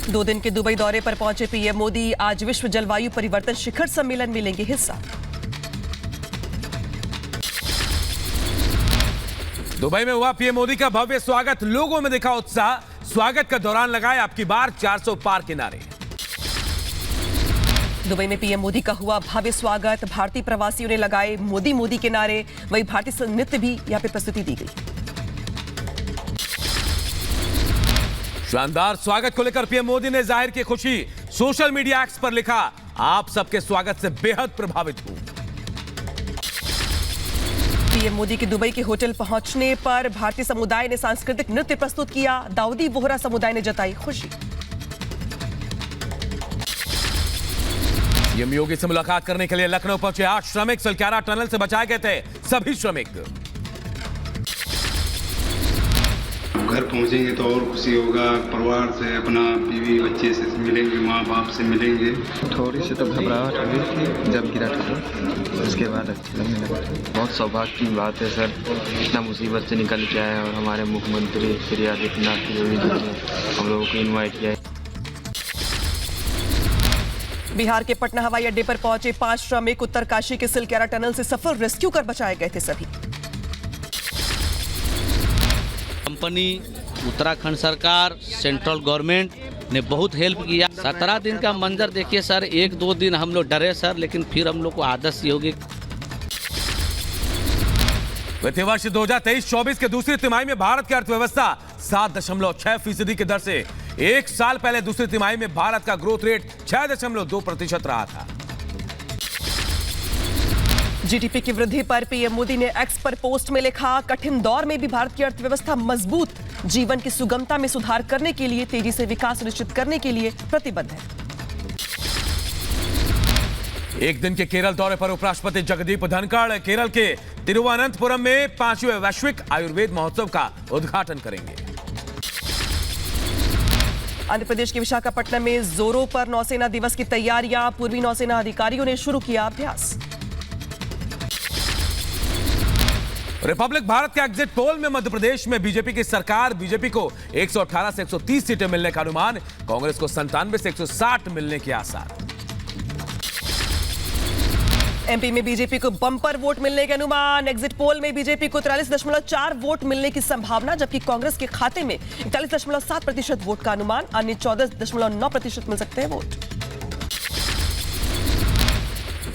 2 दिन के दुबई दौरे पर पहुंचे पीएम मोदी आज विश्व जलवायु परिवर्तन शिखर सम्मेलन में लेंगे हिस्सा। दुबई में हुआ पीएम मोदी का भव्य स्वागत, लोगों में दिखा उत्साह। स्वागत के दौरान लगाए आपकी बार 400 पार के नारे। दुबई में पीएम मोदी का हुआ भव्य स्वागत, भारतीय प्रवासियों ने लगाए मोदी मोदी के नारे। वहीं भारतीय नृत्य भी यहां पे प्रस्तुति दी गई। शानदार स्वागत को लेकर पीएम मोदी ने जाहिर की खुशी। सोशल मीडिया एक्स पर लिखा, आप सबके स्वागत से बेहद प्रभावित हूं। पीएम मोदी के दुबई के होटल पहुंचने पर भारतीय समुदाय ने सांस्कृतिक नृत्य प्रस्तुत किया। दाऊदी बोहरा समुदाय ने जताई खुशी। पीएम योगी से मुलाकात करने के लिए लखनऊ पहुंचे 8 श्रमिक। सलक्यारा टनल से बचाए गए थे सभी श्रमिक। घर पहुंचेंगे तो और खुशी होगा, परिवार से, अपना बीवी बच्चे से मिलेंगे, माँ बाप से मिलेंगे। थोड़ी सी तो घबराहट हुई थी जब गिरा था, उसके बाद अच्छा लगने लगा। बहुत सौभाग्य की बात है सर, इतना मुसीबत से निकल के आए और हमारे मुख्यमंत्री श्री आदित्यनाथ योगी जी ने हम लोगों को इन्वाइट किया। बिहार के पटना हवाई अड्डे पर पहुंचे 5 श्रमिक। उत्तरकाशी के सिलक्यारा टनल से सफल रेस्क्यू कर बचाए गए थे सभी। कंपनी, उत्तराखंड सरकार, सेंट्रल गवर्नमेंट ने बहुत हेल्प किया। 17 दिन का मंजर देखिए सर, 1-2 दिन हम लोग डरे सर, लेकिन फिर हम लोग को आदत सी होगी। वित्तीय वर्ष 2023-24 के दूसरी तिमाही में भारत की अर्थव्यवस्था 7.6% की दर से। एक साल पहले दूसरी तिमाही में भारत का ग्रोथ रेट 6.2% रहा था। जीडीपी की वृद्धि पर पीएम मोदी ने एक्स पर पोस्ट में लिखा, कठिन दौर में भी भारत की अर्थव्यवस्था मजबूत, जीवन की सुगमता में सुधार करने के लिए, तेजी से विकास सुनिश्चित करने के लिए प्रतिबद्ध है। एक दिन के केरल दौरे पर उपराष्ट्रपति जगदीप धनखड़ केरल के तिरुवनंतपुरम में 5वें वैश्विक आयुर्वेद महोत्सव का उद्घाटन करेंगे। आंध्र प्रदेश के विशाखापट्टनम में जोरों पर नौसेना दिवस की तैयारियां, पूर्वी नौसेना अधिकारियों ने शुरू किया अभ्यास। रिपब्लिक भारत के एग्जिट पोल में मध्य प्रदेश में बीजेपी की सरकार, बीजेपी को 118 से 130 सीटें मिलने का अनुमान, कांग्रेस को 97 से 160 मिलने के आसार। एमपी में बीजेपी को बम्पर वोट मिलने के अनुमान, एग्जिट पोल में बीजेपी को 43.4 वोट मिलने की संभावना, जबकि कांग्रेस के खाते में 41.7% वोट का अनुमान, अन्य 14.9% मिल सकते हैं वोट।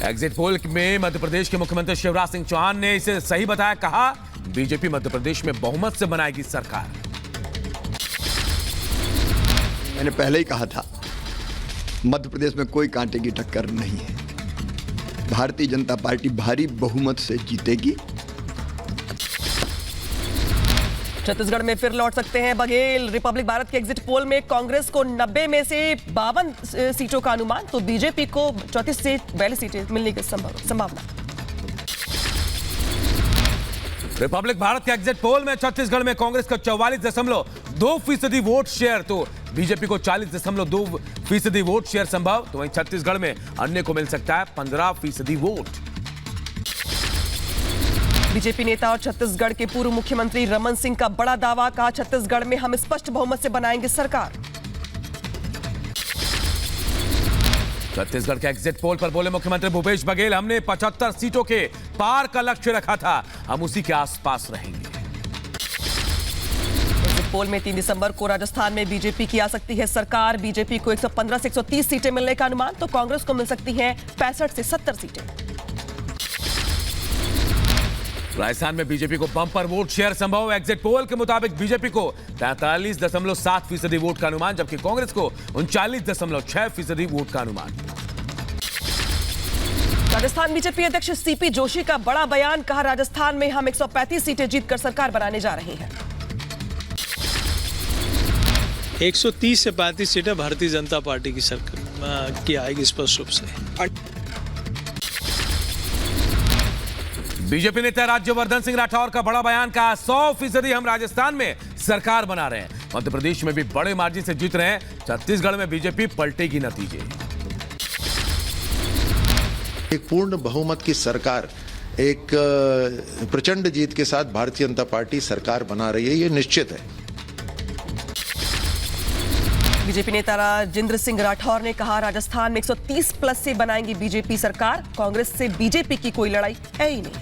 एग्जिट पोल में मध्य प्रदेश के मुख्यमंत्री शिवराज सिंह चौहान ने इसे सही बताया, कहा बीजेपी मध्य प्रदेश में बहुमत से बनाएगी सरकार। मैंने पहले ही कहा था, मध्य प्रदेश में कोई कांटे की टक्कर नहीं है, भारतीय जनता पार्टी भारी बहुमत से जीतेगी। छत्तीसगढ़ में फिर लौट सकते हैं बघेल। रिपब्लिक भारत के एग्जिट पोल में कांग्रेस को 90 में से 52 सीटों का अनुमान, तो बीजेपी को 34 से 42 सीटें मिलने की संभावना। रिपब्लिक भारत के एग्जिट पोल में छत्तीसगढ़ में कांग्रेस का 44.2% वोट शेयर, तो बीजेपी को 40.2% वोट शेयर संभव। तो वहीं छत्तीसगढ़ में अन्य को मिल सकता है 15% वोट। बीजेपी नेता और छत्तीसगढ़ के पूर्व मुख्यमंत्री रमन सिंह का बड़ा दावा, कहा छत्तीसगढ़ में हम स्पष्ट बहुमत से बनाएंगे सरकार। छत्तीसगढ़ के एग्जिट पोल पर बोले मुख्यमंत्री भूपेश बघेल, हमने 75 सीटों के पार का लक्ष्य रखा था, हम उसी के आसपास रहेंगे। एग्जिट पोल में 3 दिसंबर को राजस्थान में बीजेपी की आ सकती है सरकार, बीजेपी को 115 से 130 सीटें मिलने का अनुमान, तो कांग्रेस को मिल सकती हैं 65 से 70 सीटें। राजस्थान में बीजेपी को बम्पर वोट शेयर संभव, एग्जिट पोल के मुताबिक बीजेपी को 43.7% वोट का अनुमान, जबकि कांग्रेस को 39.6% वोट का अनुमान। राजस्थान बीजेपी अध्यक्ष सीपी जोशी का बड़ा बयान, कहा राजस्थान में हम 135 सीटें जीतकर सरकार बनाने जा रहे हैं। 130 से 35 सीटें भारतीय जनता पार्टी की सरकार की आएगी स्पष्ट रूप से। बीजेपी नेता राज्यवर्धन सिंह राठौर का बड़ा बयान, कहा 100% हम राजस्थान में सरकार बना रहे हैं, मध्य प्रदेश में भी बड़े मार्जिन से जीत रहे हैं, छत्तीसगढ़ में बीजेपी पलटेगी नतीजे। एक पूर्ण बहुमत की सरकार, एक प्रचंड जीत के साथ भारतीय जनता पार्टी सरकार बना रही है, ये निश्चित है। बीजेपी नेता राजेंद्र सिंह राठौर ने कहा राजस्थान में 130 प्लस से बनाएंगी बीजेपी सरकार, कांग्रेस से बीजेपी की कोई लड़ाई है ही नहीं।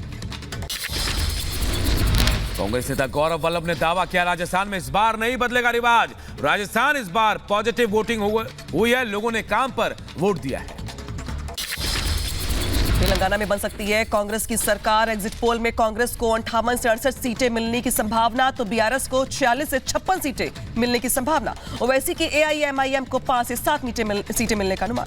कांग्रेस नेता गौरव वल्लभ ने दावा किया राजस्थान में इस बार नहीं बदलेगा रिवाज, राजस्थान इस बार पॉजिटिव वोटिंग हुई है, लोगों ने काम पर वोट दिया है। तेलंगाना में बन सकती है कांग्रेस की सरकार, एग्जिट पोल में कांग्रेस को 58 से 68 सीटें मिलने की संभावना, तो बीआरएस को 46 से 56 सीटें मिलने की संभावना। ओवैसी की एआईएमआईएम को 5 से 7 सीटें मिलने का अनुमान।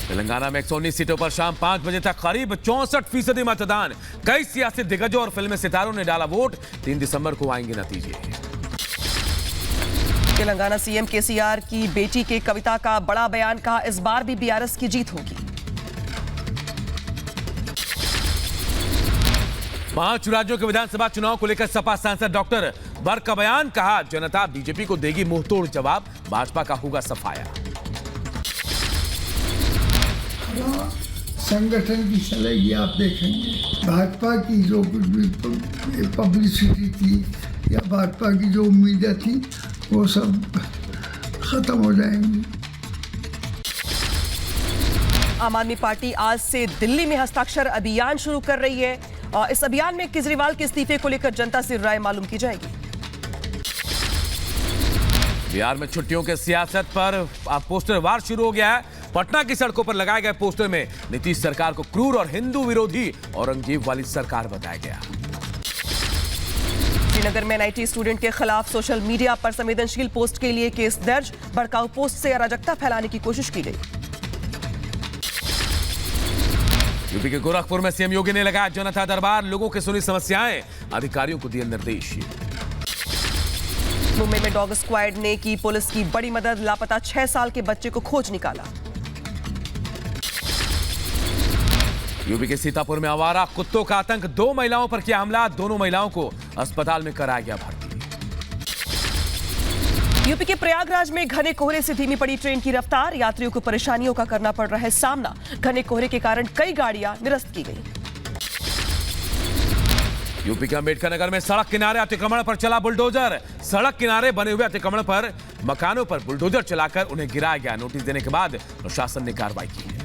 तेलंगाना में 119 सीटों पर शाम 5 बजे तक करीब 64% मतदान, कई सियासी दिग्गजों और फिल्मी सितारों ने डाला वोट, 3 दिसंबर को आएंगे नतीजे। तेलंगाना सीएम केसीआर की बेटी के कविता का बड़ा बयान, कहा इस बार भी बीआरएस की जीत होगी। 5 राज्यों के विधानसभा चुनाव को लेकर सपा सांसद डॉक्टर बर्क का बयान, कहा जनता बीजेपी को देगी मुंहतोड़ जवाब, भाजपा का होगा सफाया। संगठन की चलेगी, आप देखेंगे भाजपा की जो कुछ भी पब्लिसिटी थी या भाजपा की जो उम्मीदें थी वो सब खत्म हो जाएंगी। आम आदमी पार्टी आज से दिल्ली में हस्ताक्षर अभियान शुरू कर रही है और इस अभियान में केजरीवाल के इस्तीफे को लेकर जनता से राय मालूम की जाएगी। बिहार में छुट्टियों के सियासत पर पोस्टर वार शुरू हो गया है। पटना की सड़कों पर लगाए गए पोस्टर में नीतीश सरकार को क्रूर और हिंदू विरोधी औरंगजेब वाली सरकार बताया गया। श्रीनगर में एनआईटी स्टूडेंट के खिलाफ सोशल मीडिया पर संवेदनशील पोस्ट के लिए केस दर्ज, भड़काऊ पोस्ट से अराजकता फैलाने की कोशिश की गई। यूपी के गोरखपुर में सीएम योगी ने लगाया जनता दरबार, लोगों की सुनी समस्याएं, अधिकारियों को दिए निर्देश। मुंबई में डॉग स्क्वाड ने की पुलिस की बड़ी मदद, लापता 6 साल के बच्चे को खोज निकाला। यूपी के सीतापुर में आवारा कुत्तों का आतंक, 2 महिलाओं पर किया हमला, दोनों महिलाओं को अस्पताल में कराया गया भर्ती। यूपी के प्रयागराज में घने कोहरे से धीमी पड़ी ट्रेन की रफ्तार, यात्रियों को परेशानियों का करना पड़ रहा है सामना, घने कोहरे के कारण कई गाड़ियां निरस्त की गई। यूपी के अंबेडकर नगर में सड़क किनारे अतिक्रमण पर चला बुलडोजर, सड़क किनारे बने हुए अतिक्रमण पर मकानों पर बुलडोजर चलाकर उन्हें गिराया गया, नोटिस देने के बाद प्रशासन ने कार्रवाई की है।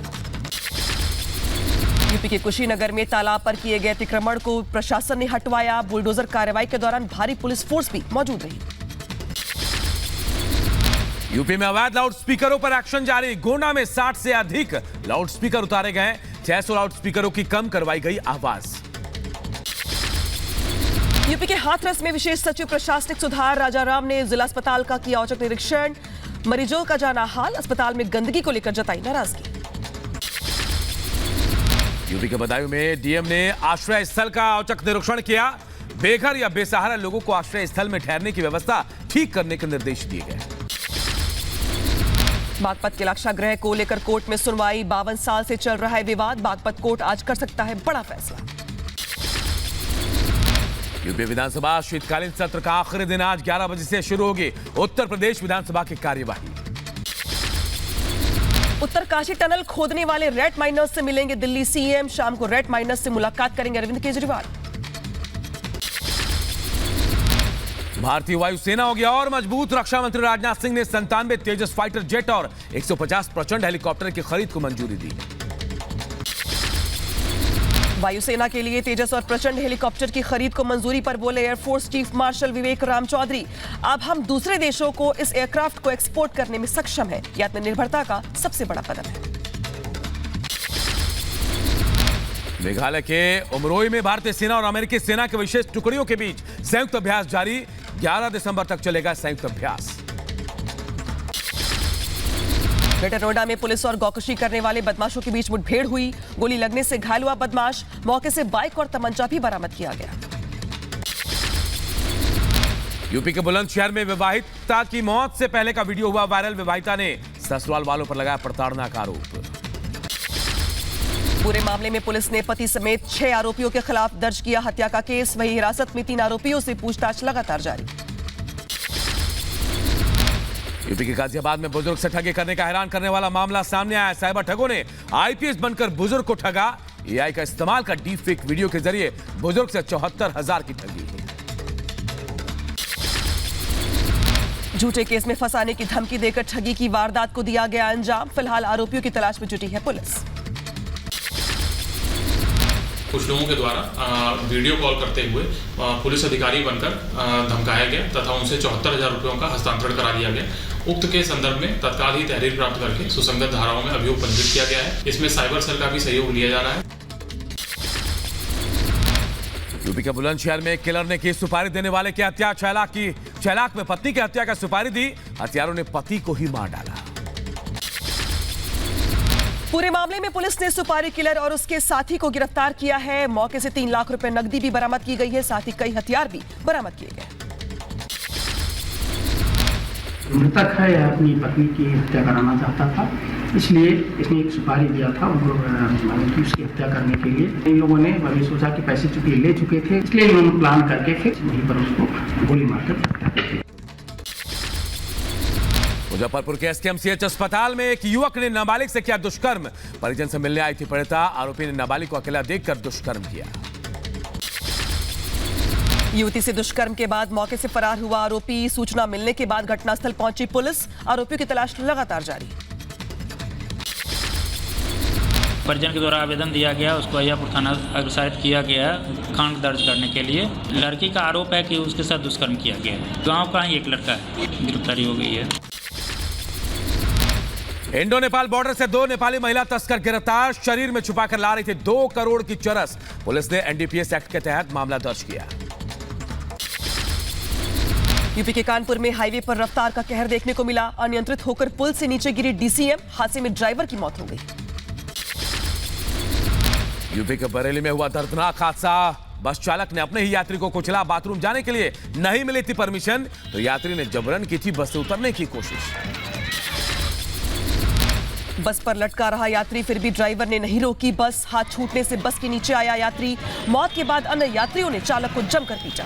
यूपी के कुशीनगर में तालाब पर किए गए अतिक्रमण को प्रशासन ने हटवाया, बुलडोजर कार्रवाई के दौरान भारी पुलिस फोर्स भी मौजूद रही। यूपी में अवैध लाउड स्पीकरों पर एक्शन जारी, गोंडा में 60 से अधिक लाउड स्पीकर उतारे गए, 600 लाउड स्पीकरों की कम करवाई गई आवाज। यूपी के हाथरस में विशेष सचिव प्रशासनिक सुधार राजाराम ने जिला अस्पताल का किया औचक निरीक्षण, मरीजों का जाना हाल, अस्पताल में गंदगी को लेकर जताई नाराजगी। यूपी के बदायूं में डीएम ने आश्रय स्थल का औचक निरीक्षण किया, बेघर या बेसहारा लोगों को आश्रय स्थल में ठहरने की व्यवस्था ठीक करने के निर्देश दिए गए। बागपत के लाक्षागृह को लेकर कोर्ट में सुनवाई, 52 साल से चल रहा है विवाद, बागपत कोर्ट आज कर सकता है बड़ा फैसला। यूपी विधानसभा शीतकालीन सत्र का आखिरी दिन आज 11 बजे से शुरू होगी उत्तर प्रदेश विधानसभा की कार्यवाही। उत्तरकाशी टनल खोदने वाले रेड माइनर्स से मिलेंगे दिल्ली सीएम, शाम को रेड माइनर्स से मुलाकात करेंगे अरविंद केजरीवाल। भारतीय वायुसेना हो गया और मजबूत, रक्षा मंत्री राजनाथ सिंह ने 97 तेजस फाइटर जेट और 150 प्रचंड हेलीकॉप्टर की खरीद को मंजूरी दी। वायुसेना के लिए तेजस और प्रचंड हेलीकॉप्टर की खरीद को मंजूरी पर बोले एयरफोर्स चीफ मार्शल विवेक राम चौधरी, अब हम दूसरे देशों को इस एयरक्राफ्ट को एक्सपोर्ट करने में सक्षम है, यह आत्मनिर्भरता का सबसे बड़ा कदम है। मेघालय के उमरोई में भारतीय सेना और अमेरिकी सेना के विशेष टुकड़ियों के बीच संयुक्त अभ्यास जारी, 11 दिसंबर तक चलेगा संयुक्त अभ्यास। ग्रेटर नोएडा में पुलिस और गौकशी करने वाले बदमाशों के बीच मुठभेड़ हुई, गोली लगने से घायल हुआ बदमाश, मौके से बाइक और तमंचा भी बरामद किया गया। यूपी के बुलंदशहर में विवाहिता की मौत से पहले का वीडियो हुआ वायरल, विवाहिता ने ससुराल वालों पर लगाया प्रताड़ना का आरोप। पूरे मामले में पुलिस ने पति समेत 6 आरोपियों के खिलाफ दर्ज किया हत्या का केस, वहीं हिरासत में 3 आरोपियों से पूछताछ लगातार जारी। यूपी के गाजियाबाद में बुजुर्ग से ठगी करने का हैरान करने वाला मामला सामने आया, साइबर ठगों ने आईपीएस बनकर बुजुर्ग को ठगा, एआई का इस्तेमाल कर डीप फेक वीडियो के जरिए बुजुर्ग से 74,000 की ठगी। झूठे केस में फंसाने की धमकी देकर ठगी की वारदात को दिया गया अंजाम। फिलहाल आरोपियों की तलाश में जुटी है पुलिस। कुछ लोगों के द्वारा वीडियो कॉल करते हुए पुलिस अधिकारी बनकर धमकाया गया तथा उनसे 74,000 रुपयों का हस्तांतरण करा दिया गया। उक्त के संदर्भ में तत्काल ही तहरीर प्राप्त करके सुसंगत धाराओं में अभियोग पंजीकृत किया गया है। इसमें साइबर सेल का भी सहयोग लिया जा रहा है। यूपी के बुलंदशहर में किलर ने की सुपारी देने वाले की हत्या। 6 लाख में पत्नी की हत्या का सुपारी दी, हत्यारों ने पति को ही मार डाला। पूरे मामले में पुलिस ने सुपारी किलर और उसके साथी को गिरफ्तार किया है। मौके से 3 लाख रुपए नकदी भी बरामद की गई है, साथ ही कई हथियार भी बरामद किए गए। मृतक है यह अपनी पत्नी की हत्या कराना चाहता था, इसलिए इसने एक सुपारी दिया था उनको उसकी हत्या करने के लिए। इन लोगों ने अभी सोचा कि पैसे चुके ले चुके थे, इसलिए इन्होंने प्लान करके फिर वहीं पर उसको गोली मारकर हत्या कर दी। मुजफ्फरपुर के एसकेएमसीएच अस्पताल में एक युवक ने नाबालिग से किया दुष्कर्म। परिजन से मिलने आई थी पीड़िता, आरोपी ने नाबालिग को अकेला देखकर दुष्कर्म किया। युवती से दुष्कर्म के बाद मौके से फरार हुआ आरोपी। सूचना मिलने के बाद घटनास्थल पहुंची पुलिस। आरोपियों की तलाश लगातार जारी। परिजन के द्वारा आवेदन दिया गया, उसको अहियापुर थाना अग्रसारित किया गया कांड दर्ज करने के लिए। लड़की का आरोप है कि उसके साथ दुष्कर्म किया गया। गांव का ही एक लड़का है, गिरफ्तारी हो गई है। इंडो नेपाल बॉर्डर से 2 नेपाली महिला तस्कर गिरफ्तार। शरीर में छुपाकर ला रही थी 2 करोड़ की चरस। पुलिस ने एनडीपीएस एक्ट के तहत मामला दर्ज किया। यूपी के कानपुर में हाईवे पर रफ्तार का कहर देखने को मिला। अनियंत्रित होकर पुल से नीचे गिरी डीसीएम, हादसे में ड्राइवर की मौत हो गई। यूपी के बरेली में हुआ दर्दनाक हादसा। बस चालक ने अपने ही यात्री को कुचला। बाथरूम जाने के लिए नहीं मिली थी परमिशन, तो यात्री ने जबरन की थी बस से उतरने की कोशिश। बस पर लटका रहा यात्री, फिर भी ड्राइवर ने नहीं रोकी बस। हाथ छूटने से बस के नीचे आया यात्री। मौत के बाद अन्य यात्रियों ने चालक को जमकर पीटा।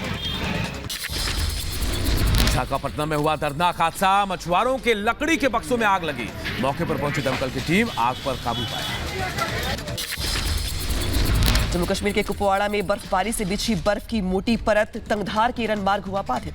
विशाखापट्टनम में हुआ दर्दनाक हादसा। मछुआरों के लकड़ी के बक्सों में आग लगी। मौके पर पहुंची दमकल की टीम आग पर काबू पाया। जम्मू कश्मीर के कुपवाड़ा में बर्फबारी से बिछी बर्फ की मोटी परत, तंगधार केरन मार्ग हुआ बाधित।